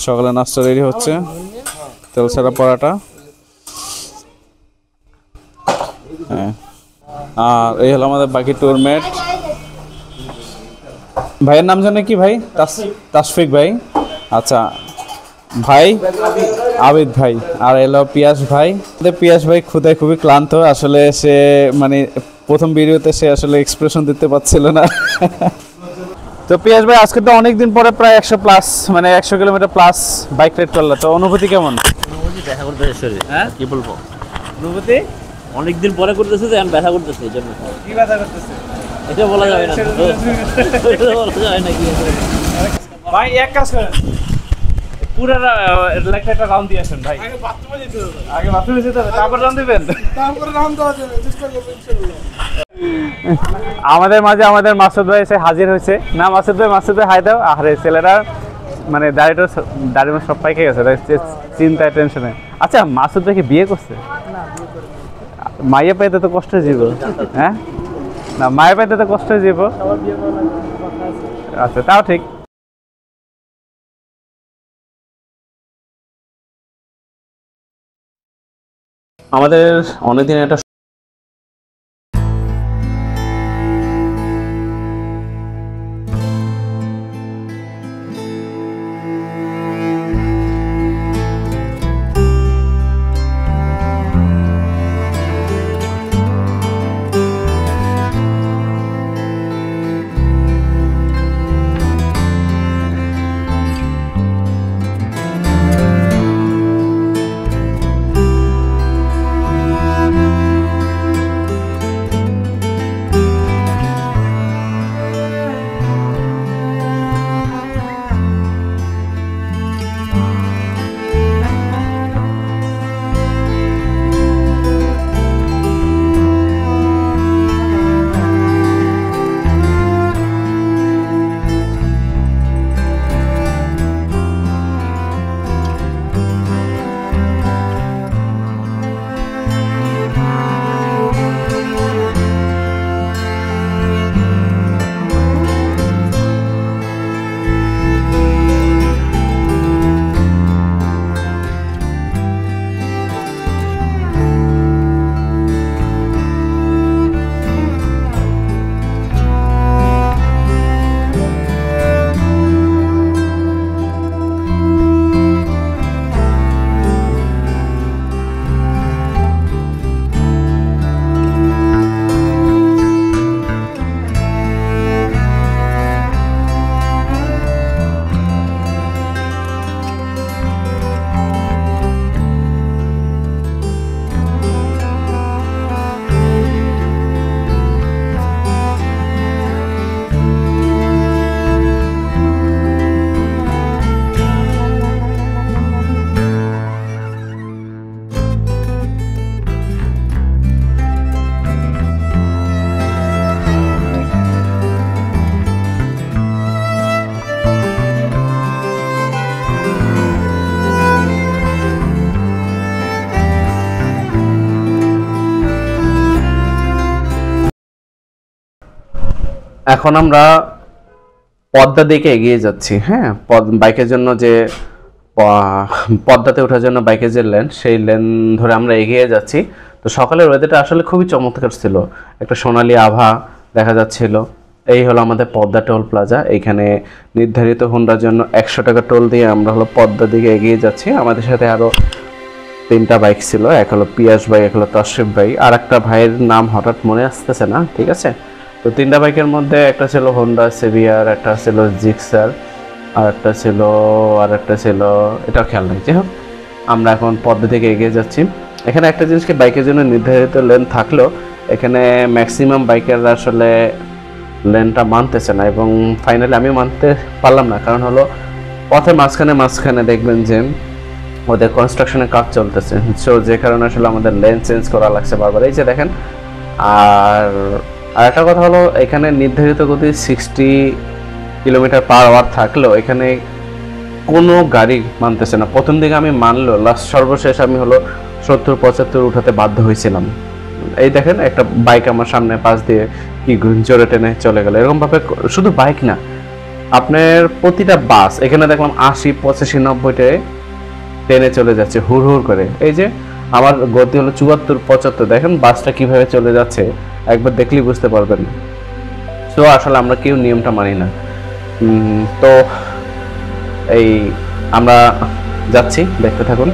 সকালে নাস্তা রেডি হচ্ছে, তেল ছাড়া পরাটা। হ্যাঁ, আর এই হলো আমাদের বাকি টুরমেট। ভাইয়ের নাম জানে কি ভাই? তাসফিক ভাই। আচ্ছা ভাই, আবিদ ভাই, আর এলো পিয়াস ভাই। পিয়াস ভাই ক্ষুধায় খুবই ক্লান্ত, আসলে সে মানে প্রথম ভিডিওতে সে আসলে এক্সপ্রেশন দিতে পারছিল না। তো পিয়াস ভাই, আজকে তো অনেকদিন পরে প্রায় 100+, মানে 100 কিলোমিটার প্লাস বাইক রাইড করলো, তো অনুভূতি কেমন? অনুভূতি দেখা করতেছে শরীরে, হ্যাঁ কি বলবো, অনুভূতি অনেকদিন পরে করতেছে যে আমি ব্যথা করতেছে, এই জন্য। কি ব্যথা করতেছে এটা বলা যাবে না, এটা বলা যাবে না। কি ভাই এক কাজ করেন, পুরো লেকটা একটা রাউন্ড দিয়ে আসেন ভাই। আগে বাথরুমে যেতে হবে, তারপর রাউন্ড দিবেন। আমাদের মাঝে আমাদের মাসুদ ভাই এসে হাজির হয়েছে। না মাসুদ ভাই হাই দাও। আরে ছেলেরা মানে দাড়ি সব পাইকে গেছে চিন্তায়, টেনশনে। আচ্ছা মাসুদ ভাই কি বিয়ে করছে? মাইয়া পাইতে তো কষ্ট জীব, হ্যাঁ না মায়ের পাইতে তো কষ্ট জীব। আচ্ছা তাও ঠিক। আমাদের অনেকদিন একটা এখন আমরা পদ্মা দিকে এগিয়ে যাচ্ছি। হ্যাঁ, বাইকের জন্য যে পদ্মাতে ওঠার জন্য বাইকের যে লেন, সেই লেন ধরে আমরা এগিয়ে যাচ্ছি। তো সকালের ওয়েদারটা আসলে খুবই চমৎকার ছিল, একটা সোনালী আভা দেখা যাচ্ছিল। এই হলো আমাদের পদ্মা টোল প্লাজা। এইখানে নির্ধারিত হোন্ডার জন্য 100 টাকা টোল দিয়ে আমরা হলো পদ্মা দিকে এগিয়ে যাচ্ছি। আমাদের সাথে আরও 3টা বাইক ছিল, এক হলো পিয়াস ভাই, এক হলো তশরিফ ভাই, আর একটা ভাইয়ের নাম হঠাৎ মনে আসতেছে না, ঠিক আছে। তো 3টা বাইকের মধ্যে একটা ছিল হোন্ডা সেভিয়ার, একটা ছিল জিক্সার, আর একটা ছিল এটাও খেয়াল নেই। যাই হোক, আমরা এখন পদ্মা থেকে এগিয়ে যাচ্ছি। এখানে একটা জিনিসকে বাইকের জন্য নির্ধারিত লেন থাকলেও এখানে ম্যাক্সিমাম বাইকাররা আসলে লেনটা মানতেছে না, এবং ফাইনালি আমিও মানতে পারলাম না। কারণ হলো পথের মাঝখানে দেখবেন যে ওদের কনস্ট্রাকশনের কাজ চলতেছে, সো যে কারণে আসলে আমাদের লেন চেঞ্জ করা লাগছে বারবার। এই যে দেখেন। আর একটা কথা হলো, এখানে নির্ধারিত গতি 60 কিলোমিটার/আওয়ার থাকলেও এখানে কোনো গাড়ি মানতেছে না। প্রথম দিকে আমি মানলো, লাস্ট সর্বশেষ আমি হলো 70-75 উঠাতে বাধ্য হয়েছিলাম। এই দেখেন, একটা বাইক আমার সামনে পাশ দিয়ে কি জোরে টেনে চলে গেল। এরকমভাবে শুধু বাইক না, আপনার প্রতিটা বাস এখানে দেখলাম 80, 85, 90-তে ট্রেনে চলে যাচ্ছে হুড় হুড় করে। এই যে আমার গতি হলো 74, 75, দেখেন বাসটা কিভাবে চলে যাচ্ছে, একবার দেখলেই বুঝতে পারবেন। তো আসলে আমরা কেউ নিয়মটা মানি না। তো এই আমরা যাচ্ছি, দেখতে থাকুন।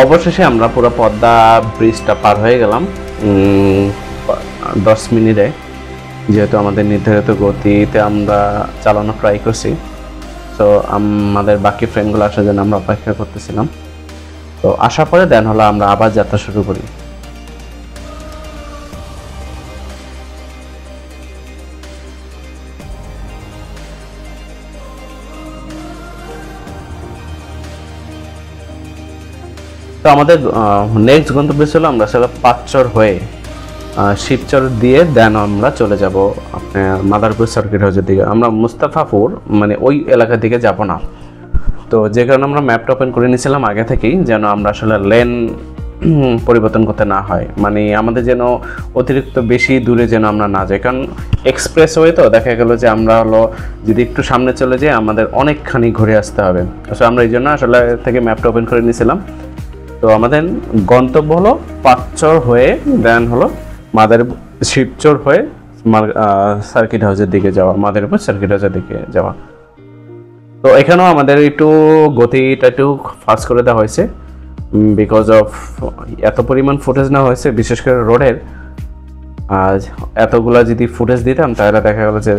অবশেষে আমরা পুরো পদ্মা ব্রিজটা পার হয়ে গেলাম 10 মিনিটে, যেহেতু আমাদের নির্ধারিত গতিতে আমরা চালানো ট্রাই করছি। তো আমাদের বাকি ফ্রেন্ডগুলো আসার জন্য আমরা অপেক্ষা করতেছিলাম। তো আসার পরে দেন হলো আমরা আবার যাত্রা শুরু করি। তো আমাদের নেক্সট গন্তব্য ছিল আমরা আসলে পাঁচচর হয়ে শিবচর দিয়ে দেন আমরা চলে যাব আপনার মাদারপুর সার্কিট হাউসের দিকে। আমরা মুস্তাফাপুর মানে ওই এলাকার দিকে যাব না। তো যে কারণে আমরা ম্যাপটা ওপেন করে নিয়েছিলাম আগে থেকেই, যেন আমরা আসলে লেন পরিবর্তন করতে না হয়, মানে আমাদের যেন অতিরিক্ত বেশি দূরে যেন আমরা না যাই। কারণ এক্সপ্রেসওয়ে তো দেখা গেল যে আমরা হলো যদি একটু সামনে চলে যাই আমাদের অনেকখানি ঘুরে আসতে হবে। তো আমরা এই জন্য আসলে থেকে ম্যাপটা ওপেন করে নিয়েছিলাম। তো আমাদের গন্তব্য হলো পাঁচচর হয়ে দেন হলো শিবচর হয়ে সার্কিট হাউসের দিকে যাওয়া, মাদারীপুর সার্কিট হাউসের দিকে যাওয়া। তো এখানেও আমাদের একটু গতিটা একটু ফাস্ট করে দেওয়া হয়েছে, বিকজ অফ এত পরিমাণ ফুটেজ নেওয়া হয়েছে, বিশেষ করে রোডের। আর এতগুলা যদি ফুটেজ দিতাম তাহলে দেখা গেল যে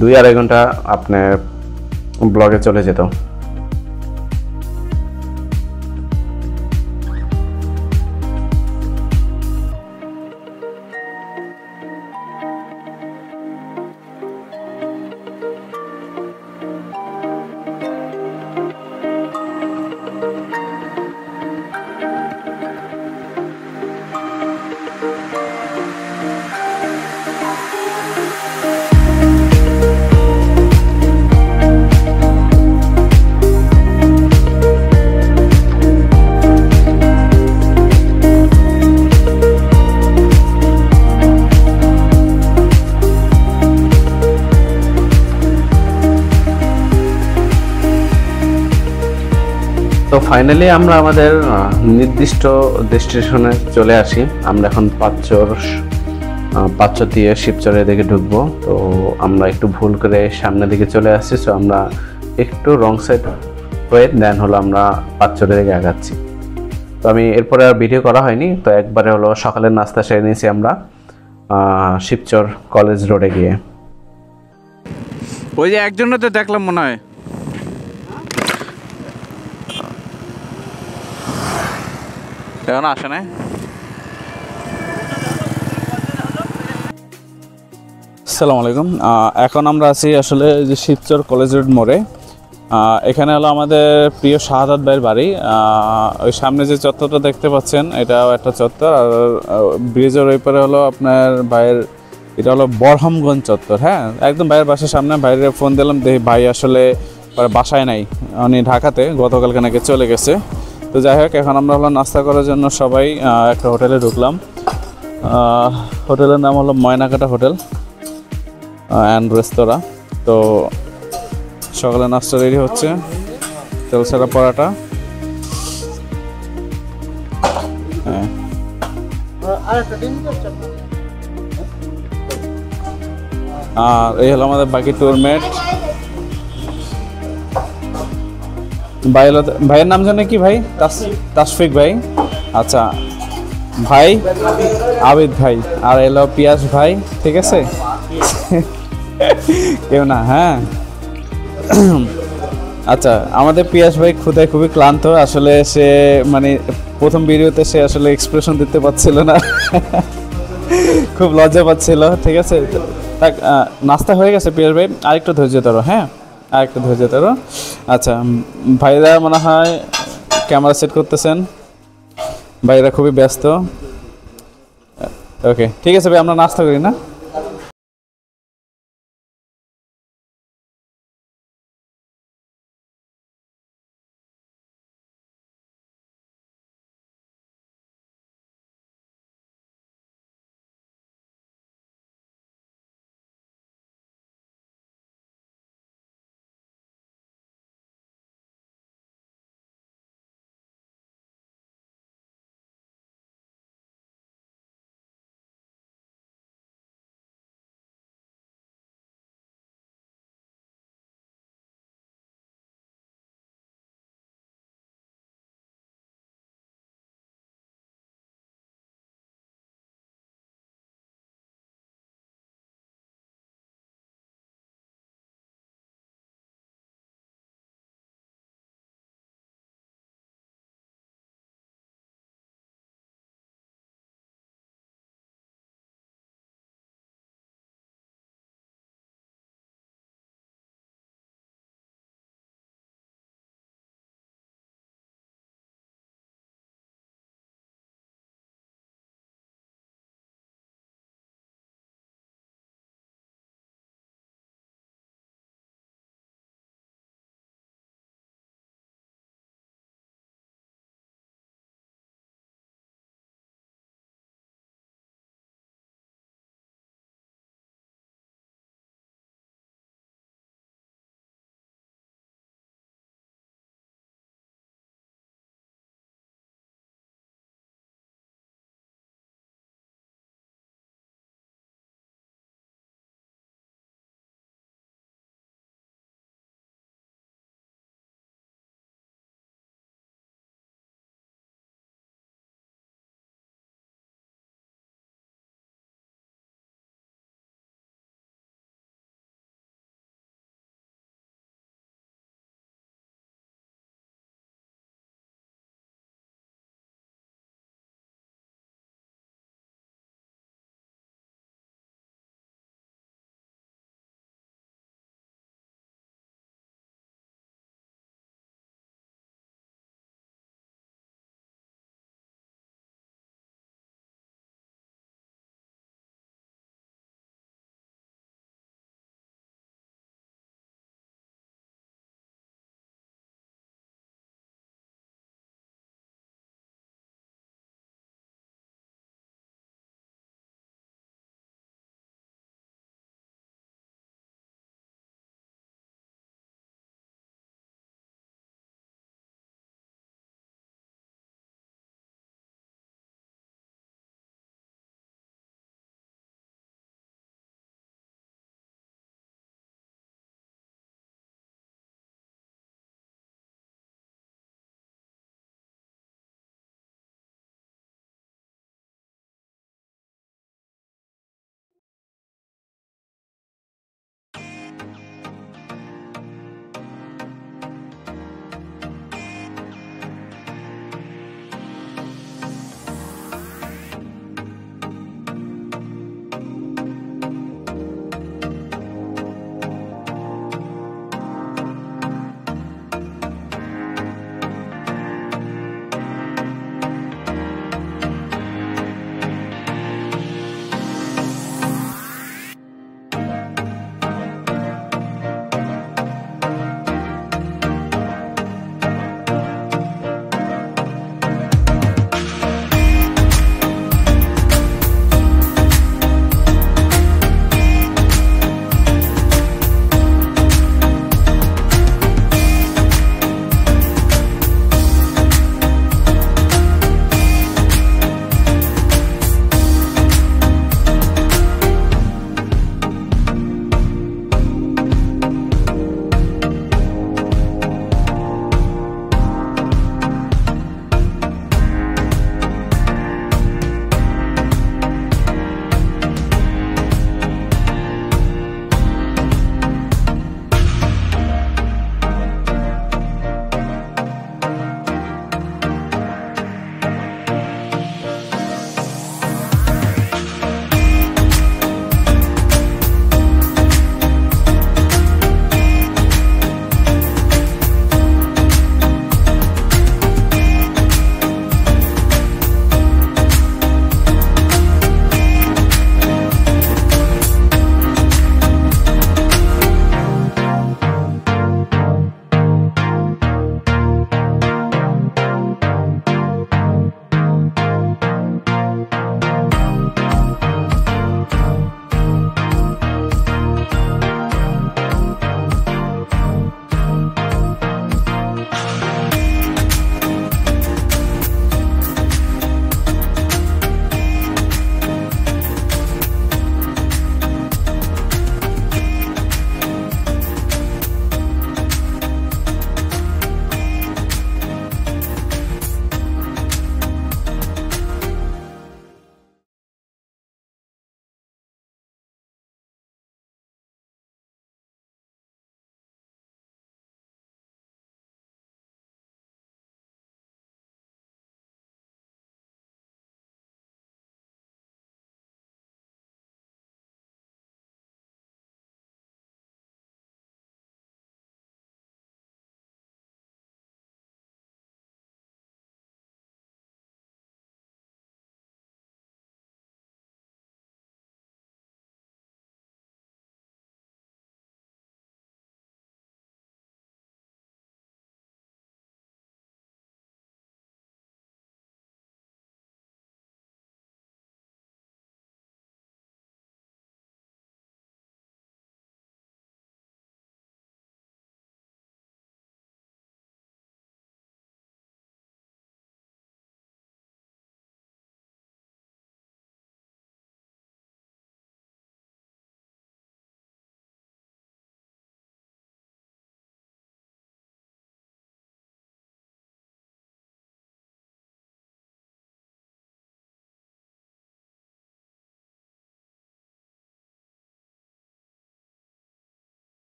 2-2.5 ঘন্টা আপনার ব্লগে চলে যেত। তো ফাইনালি আমরা আমাদের নির্দিষ্ট ডেস্টিনেশনে চলে আসি। আমরা এখন পাঁচচর দিয়ে শিবচরের দিকে ঢুকবো। তো আমরা একটু ভুল করে সামনের দিকে চলে আসছি, সো আমরা একটু রং সাইড হয়ে দেন হলো আমরা পাঁচচরের দিকে আগাচ্ছি। তো আমি এরপরে আর ভিডিও করা হয়নি। তো একবারে হলো সকালের নাস্তা সেরে নিয়েছি আমরা শিবচর কলেজ রোডে গিয়ে। ওই যে একজনও তো দেখলাম মনে হয়। এখন আসে না। আসসালামু আলাইকুম। এখন আমরা আছি আসলে যে শিবচর কলেজ রোড মোড়ে। এখানে হলো আমাদের প্রিয় শাহাদাত ভাইয়ের বাড়ি। ওই সামনে যে চত্বরটা দেখতে পাচ্ছেন এটাও একটা চত্বর, আর ব্রিজের ওই পারে হলো আপনার ভাইয়ের এটা হলো বরহামগঞ্জ চত্বর। হ্যাঁ, একদম ভাইয়ের বাসার সামনে। বাইরে ফোন দিলাম, দেখি ভাই আসলে বাসায় নাই, উনি ঢাকাতে গতকালকে নাকি চলে গেছে। তো যাই হোক, এখন আমরা হলো নাস্তা করার জন্য সবাই একটা হোটেলে ঢুকলাম। হোটেলের নাম হলো ময়নাকাটা হোটেল অ্যান্ড রেস্তোরাঁ। তো সকালে নাস্তা রেডি হচ্ছে, তেল ছাড়া পরাটা। হ্যাঁ, আর এই হলো আমাদের বাকি টুরমেট। ভাইয়ের নাম জানে কি ভাই? তাসফিক ভাই। আচ্ছা ভাই, আবিদ ভাই, আর এলো পিয়াস ভাই। ঠিক আছে, কেউ না। হ্যাঁ, আচ্ছা, আমাদের পিয়াস ভাই ক্ষুধায় খুবই ক্লান্ত আসলে। সে মানে প্রথম ভিডিওতে সে আসলে এক্সপ্রেশন দিতে পারছিল না, খুব লজ্জা পাচ্ছিল। ঠিক আছে, থাক, নাস্তা হয়ে গেছে পিয়াস ভাই, আরেকটু ধৈর্য ধরো। হ্যাঁ, আরেকটু ধৈর্য ধরো। আচ্ছা, ভাইরা মনে হয় ক্যামেরা সেট করতেছেন, ভাইরা খুবই ব্যস্ত। ওকে, ঠিক আছে ভাই, আমরা নাস্তা করি না।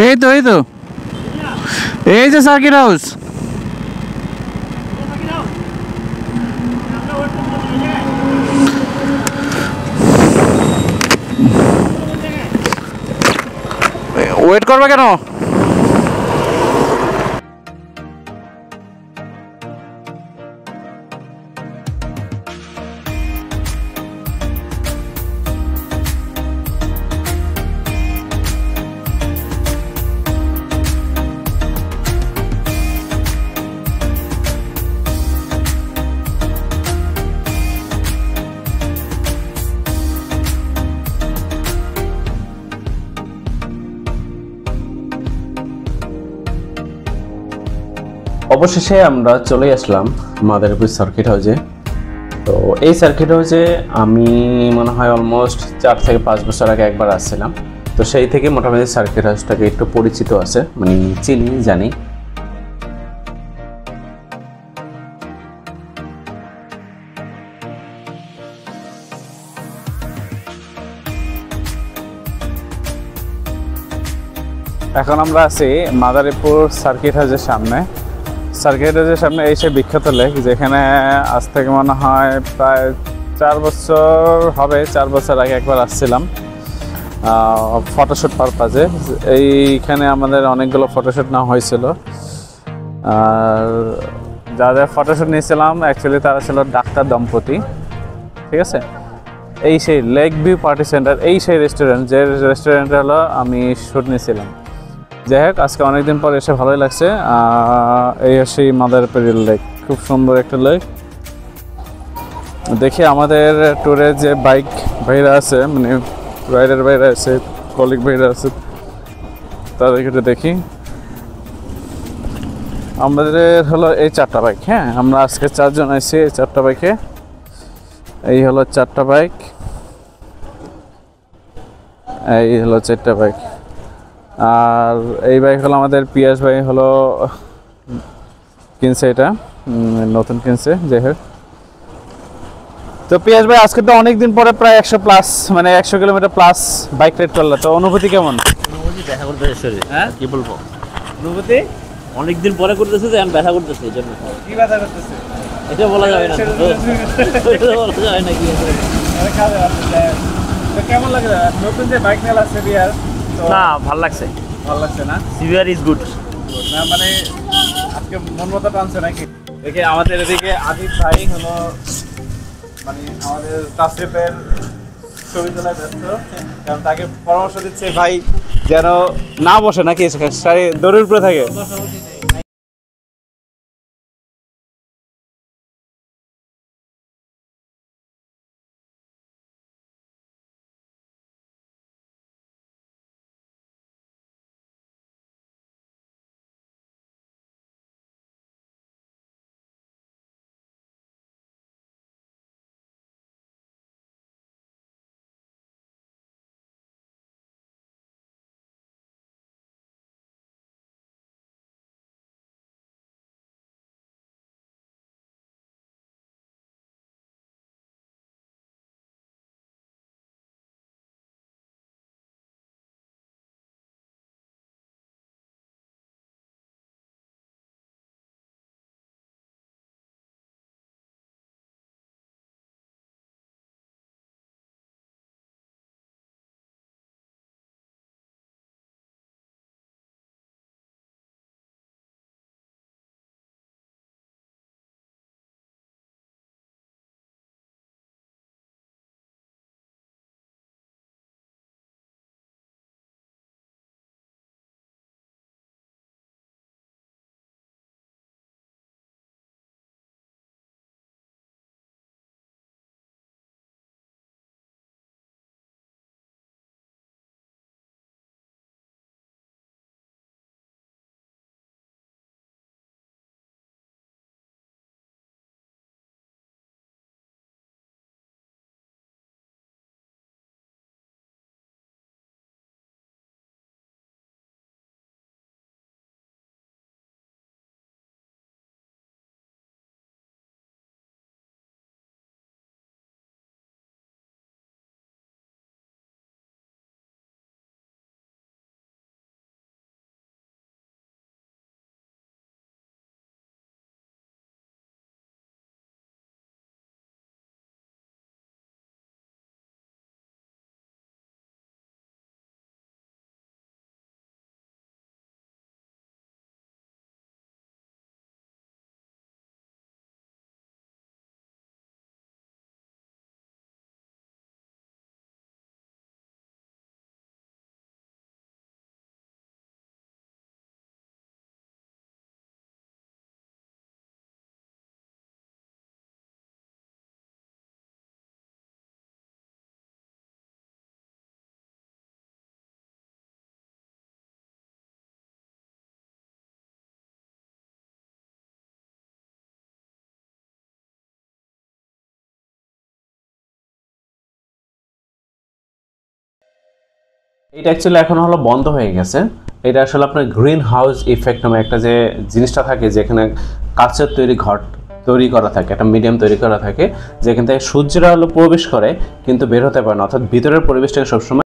এই তো এই যে সার্কিট হাউস। ওয়েট করবে কেন? অবশেষে আমরা চলে আসলাম মাদারীপুর সার্কিট হাউসে। তো এই সার্কিট হাউসে আমি মনে হয় অলমোস্ট 4 থেকে 5 বছর আগে একবার আসছিলাম। তো সেই থেকে মোটামুটি সার্কিট হাউসটাকে একটু পরিচিত আছে, মানে চিনি জানি। এখন আমরা আছি মাদারীপুর সার্কিট হাউসের সামনে। সার্কিট হাউসের সামনে এই সেই বিখ্যাত লেক, যেখানে আজ থেকে মনে হয় প্রায় 4 বছর হবে। 4 বছর আগে একবার আসছিলাম ফটোশ্যুট পারপাজে। এইখানে আমাদের অনেকগুলো ফটোশ্যুট নেওয়া হয়েছিল। আর যাদের ফটোশ্যুট নিয়েছিলাম অ্যাকচুয়ালি তারা ছিল ডাক্তার দম্পতি, ঠিক আছে। এই সেই লেক ভিউ পার্টি সেন্টার, এই সেই রেস্টুরেন্ট, যে রেস্টুরেন্টে হলো আমি শ্যুট নিয়েছিলাম। যাই হোক, আজকে অনেকদিন পর এসে ভালোই লাগছে। এই সেই মাদারীপুরের লেক, খুব সুন্দর একটা লেক। দেখি আমাদের ট্যুরে যে বাইক ভাইরা আছে, মানে রাইডার ভাইরা আছে, কলিগ ভাইরা আছে, তাদেরকে একটু দেখি। আমাদের হলো এই 4টা বাইক। হ্যাঁ, আমরা আজকে 4 জন আছি এই 4টা বাইকে। এই হলো 4টা বাইক, এই হলো 4টা বাইক। আর এই বাইক হলো আমাদের পিয়াস ভাই হলো কিনছে, এটা নতুন কিনছে। যাই হোক, তো পিয়াস ভাই আজকে তো অনেকদিন পরে প্রায় 100+, মানে 100 কিলোমিটার প্লাস বাইক রাইড করলো, তো অনুভূতি কেমন? অনুভূতি দেখা করতেছে শরীর, হ্যাঁ কি বলবো, অনুভূতি অনেকদিন পরে করতেছে যে আমি ব্যথা করতেছে এই জন্য। কি ব্যথা করতেছে? এটা বলা যাবে না তো, এটা বলা যাবে না কি আছে। তো কেমন লাগে নতুন যে বাইক মেলা আছে বিয়ার? না, ভালো লাগছে, ভালো লাগছে না? Severe is good. না মানে আজকে মন মতো টানছে নাকি? দেখে আমাদের এদিকে আদিব ভাই হলো, মানে আমাদের তাসরিফের ছবি তোলায় ব্যস্ত, কারণ তাকে পরামর্শ দিচ্ছে ভাই যেন না বসে নাকি দড়ির উপরে থাকে। এটা অ্যাকচুয়ালি এখন হলো বন্ধ হয়ে গেছে। এটা আসলে আপনার গ্রিন হাউস ইফেক্ট নামে একটা যে জিনিসটা থাকে, যেখানে কাচের তৈরি ঘর তৈরি করা থাকে, একটা মিডিয়াম তৈরি করা থাকে, যেখান থেকে সূর্যের আলো প্রবেশ করে কিন্তু বের হতে পারে না, অর্থাৎ ভিতরের পরিবেশটাকে সবসময়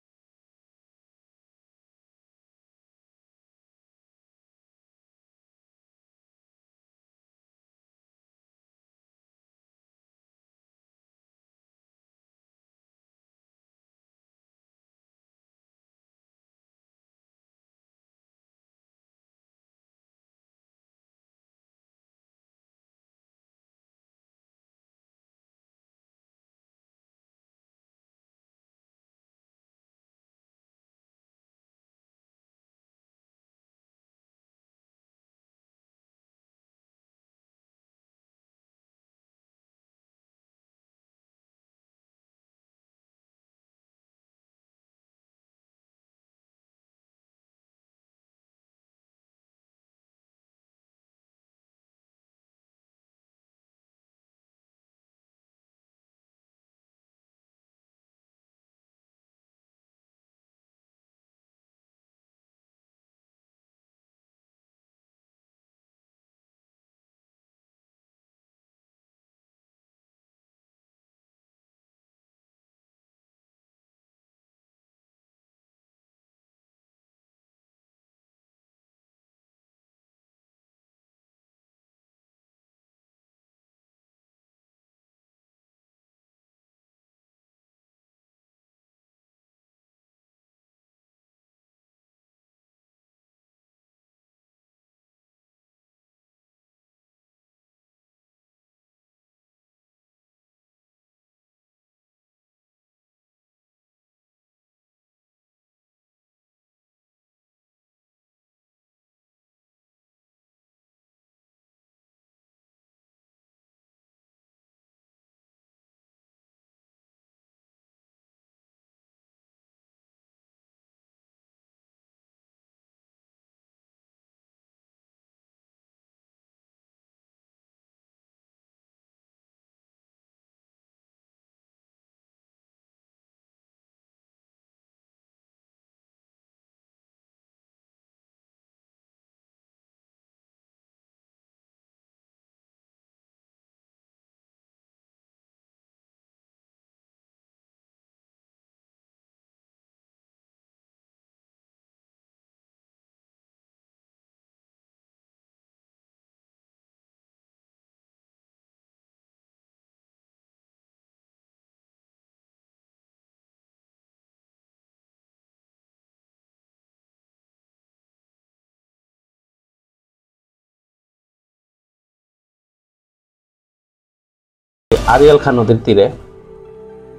আরিয়াল খান নদীর তীরে।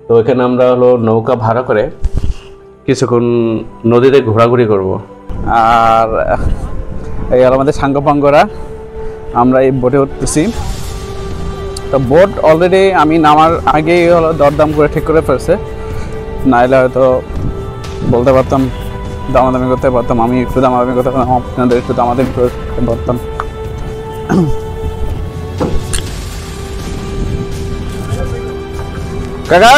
তো এখানে আমরা হলো নৌকা ভাড়া করে কিছুক্ষণ নদীতে ঘোরাঘুরি করব। আর এই হলো আমাদের সাঙ্গপাঙ্গরা, আমরা এই বোটে উঠতেছি। তো বোট অলরেডি আমি নামার আগেই হলো দরদাম করে ঠিক করে ফেলছে, নাহলে হয়তো বলতে পারতাম, দামাদামি করতে পারতাম। আমি একটু দামাদামি করতে পারতাম, আপনাদের একটু দামাদামি করতে পারতাম। কাকা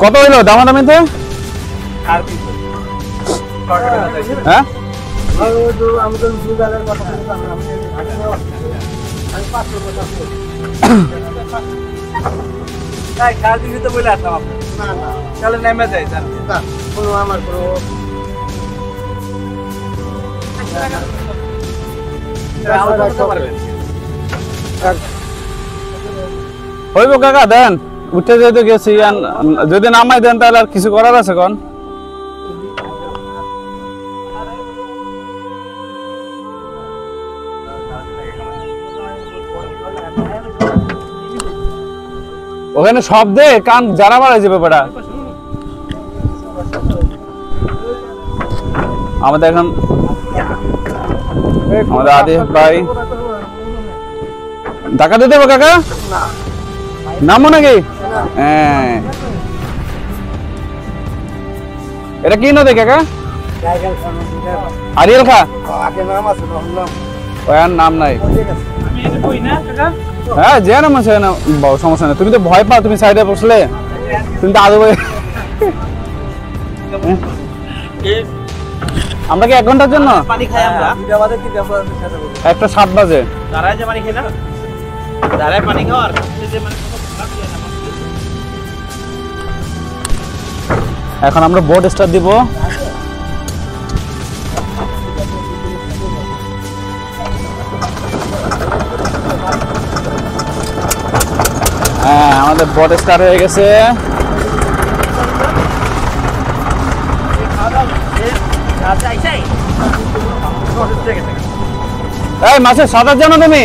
কত হইলো দামাদামিতে? হ্যাঁ হইব কাকা, দেন উঠে যেতে গেছি, যদি নামাই দেন তাহলে আর কিছু করার আছে কোন? ওখানে শব্দে কান যারা মারা যাবে বেটা। আমাদের এখন আমাদের আদি ভাই টাকা দিয়ে দেবো কাকা, নামো নাকি? হ্যাঁ, এটা কি নদী কাকা? আরিয়াল খা, ওর নাম নাই। হ্যাঁ যে নাম আছে সমস্যা নেই, তুমি তো ভয় পাও, তুমি সাইডে বসলে তুমি তো আদৌ আমরা কি 1 ঘন্টার জন্য? পানি খাই আমরা। একটা 7 বাজে। দাঁড়ায় যে পানি খাই না, দাঁড়ায় পানি খাওয়ার যে মানে এখন আমরা বোট স্টার্ট দিব। হ্যাঁ, আমাদের বোট স্টার্ট হয়ে গেছে। এই মাসে সাঁতার জানো তুমি?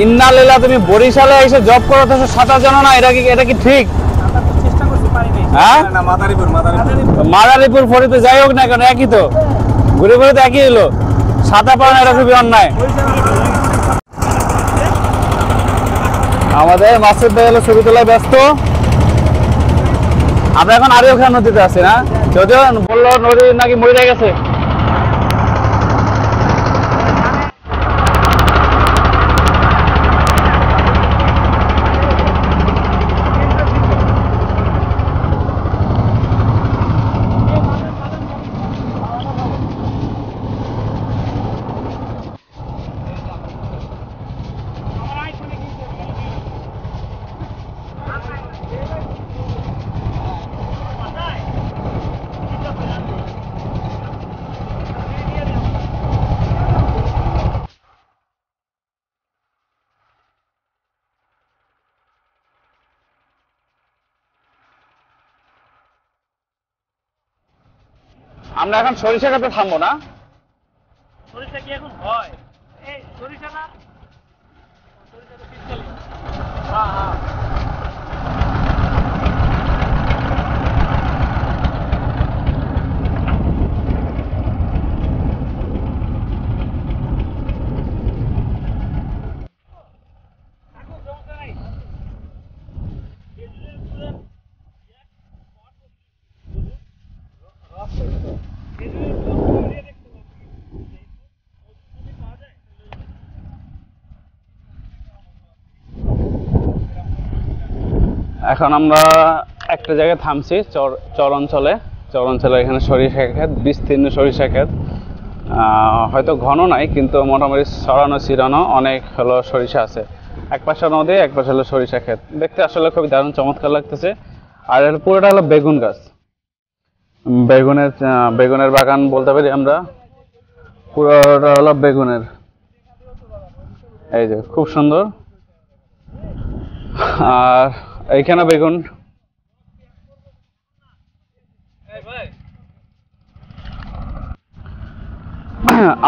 ইন্নালিল্লাহ, তুমি বরিশালে এসে জব করো তো সাঁতার জানো না? এটা কি ঠিক? হ্যাঁ, মাদারীপুর ফরিদে যাই হোক না কেন একই তো, ঘুরে ঘুরে তো একই হলো। সাঁতার পারে না, এটা খুবই অন্যায়। আমাদের মাসুদ ভাই হলো ছবি তোলায় ব্যস্ত। আমরা এখন আরিয়াখান নদীতে আছি না, যদিও বললো নদী নাকি মরে গেছে। আমরা এখন সরিষা খেতে থামবো না? সরিষা কি এখন হয়? এই সরিষা না, সরিষা তো শীতকালীন। হ্যাঁ হ্যাঁ। এখন আমরা একটা জায়গায় থামছি, চর অঞ্চলে এখানে সরিষা ক্ষেত, বিস্তীর্ণ সরিষা ক্ষেত। হয়তো ঘন নাই, কিন্তু মোটামুটি ছড়ানো ছিড়ানো অনেক হলো সরিষা আছে। এক পাশে নদী, এক পাশে হলো সরিষা ক্ষেত। দেখতে আসলে খুবই দারুণ চমৎকার লাগতেছে। আর পুরোটা হলো বেগুন গাছ, বেগুনের বাগান বলতে পারি আমরা। পুরোটা হলো বেগুনের, এই যে খুব সুন্দর। আর এইখানে বেগুন।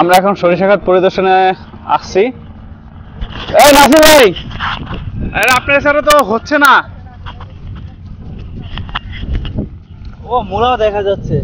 আমরা এখন সরিষা ক্ষেত পরিদর্শনে আসছি। এই নাসির ভাই, আরে আপনার ছাড়া তো হচ্ছে না। ও মোলাও দেখা যাচ্ছে।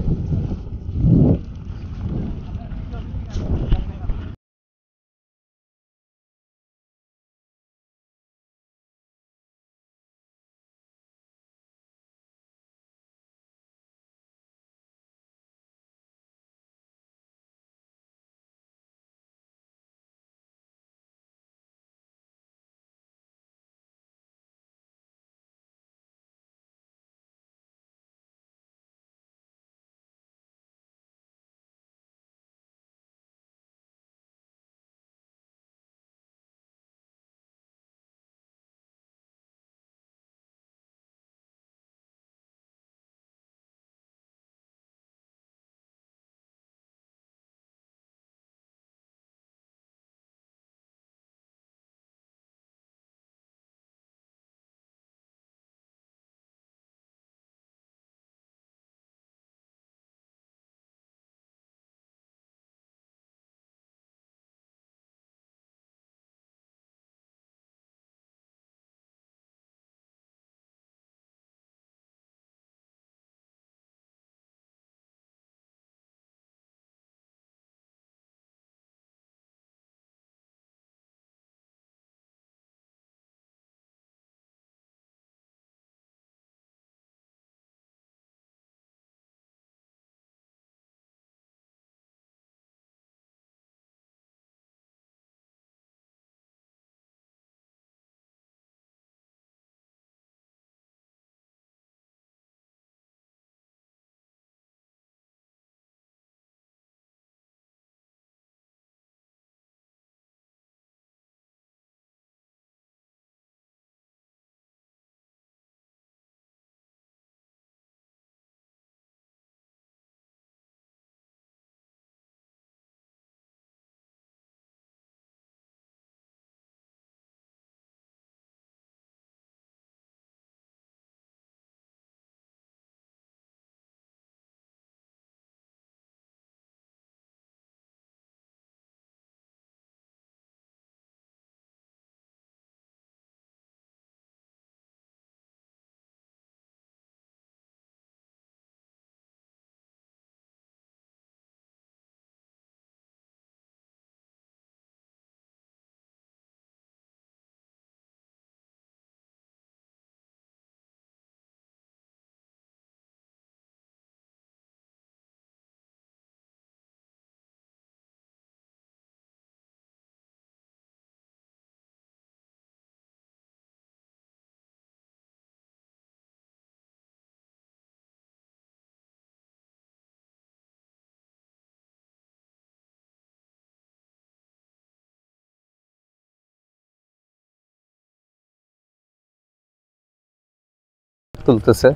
তুলতেছে।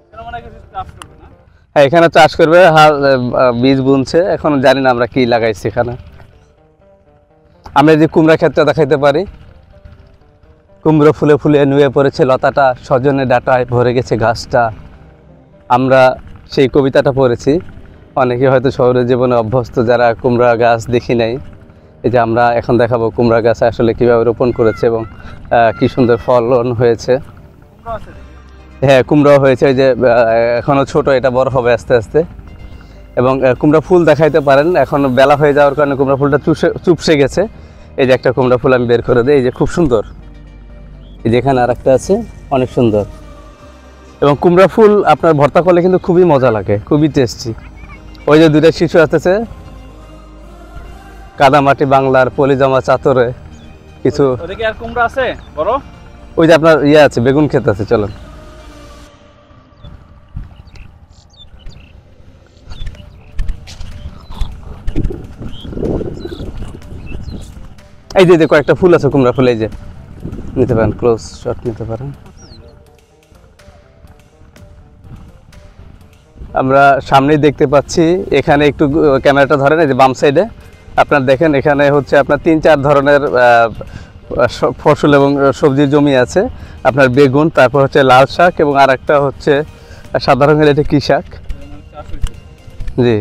এখানে মনে হয় কিছু চাষ করবে না? হ্যাঁ, এখানে চাষ করবে, বীজ বুনছে, এখন জানি না আমরা কি লাগাইছি এখানে। আমরা যে কুমড়া ক্ষেতটা দেখাইতে পারি, কুমড়ো ফুলে ফুলে নুয়ে পড়েছে লতাটা, সজনে ডাঁটায় ভরে গেছে গাছটা। আমরা সেই কবিতাটা পড়েছি, অনেকে হয়তো শহরের জীবনে অভ্যস্ত, যারা কুমড়া গাছ দেখি নাই। এই যে আমরা এখন দেখাবো কুমড়া গাছ আসলে কীভাবে রোপণ করেছে এবং কী সুন্দর ফলন হয়েছে। কুমড়ো আছে দেখি। হ্যাঁ, কুমড়া হয়েছে, এই যে এখনও ছোট, এটা বড় হবে আস্তে আস্তে। এবং কুমড়া ফুল দেখাইতে পারেন, এখন বেলা হয়ে যাওয়ার কারণে কুমড়া ফুলটা চুপসে গেছে। এই যে একটা কুমড়া ফুল আমি বের করে দিই, এই যে খুব সুন্দর। এই যে এখানে আর একটা আছে, অনেক সুন্দর। এবং কুমড়া ফুল আপনার ভর্তা করলে কিন্তু খুবই মজা লাগে, খুবই টেস্টি। ওই যে দুইটা শিশু আসতেছে, কাদামাটি বাংলার পলিজামা চাতরে কিছু। ওদিকে আর কুমড়ো আছে বড়? ওই যে আপনার ইয়ে আছে, বেগুন ক্ষেত আছে, চলেন। এই যে কয়েকটা ফুল আছে কুমড়া ফুল, এই যে নিতে পারেন, ক্লোজ শট নিতে পারেন। আমরা সামনেই দেখতে পাচ্ছি, এখানে একটু ক্যামেরাটা ধরেন, এই যে বাম সাইডে আপনার দেখেন, এখানে হচ্ছে আপনার 3-4 ধরনের ফসল এবং সবজির জমি আছে। আপনার বেগুন, তারপর হচ্ছে লাল শাক, এবং আর একটা হচ্ছে সাদা রঙের, এটা কি শাক? চাষ হয়েছে। জি।